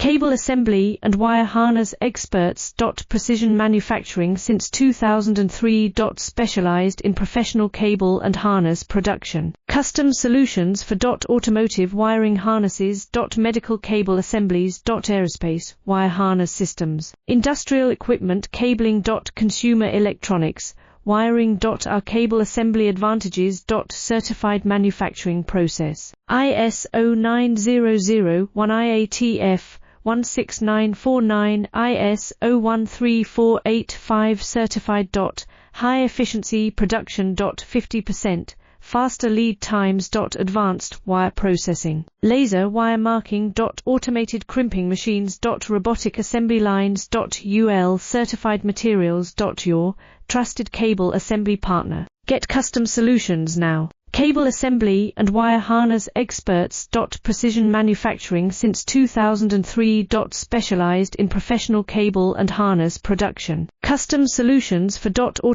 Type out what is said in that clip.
Cable assembly and wire harness experts. Precision manufacturing since 2003. Specialized in professional cable and harness production. Custom solutions for automotive wiring harnesses. Medical cable assemblies. Aerospace wire harness systems. Industrial equipment cabling. Consumer electronics wiring. Our cable assembly advantages. Certified manufacturing process. ISO 9001-IATF 16949 ISO 13485 certified. High efficiency production. 50% faster lead times. Advanced wire processing, laser wire marking. Automated crimping machines. Robotic assembly lines. UL certified materials. Your trusted cable assembly partner. Get custom solutions now. Cable assembly and wire harness experts. Precision manufacturing since 2003. Specialized in professional cable and harness production. Custom solutions for auto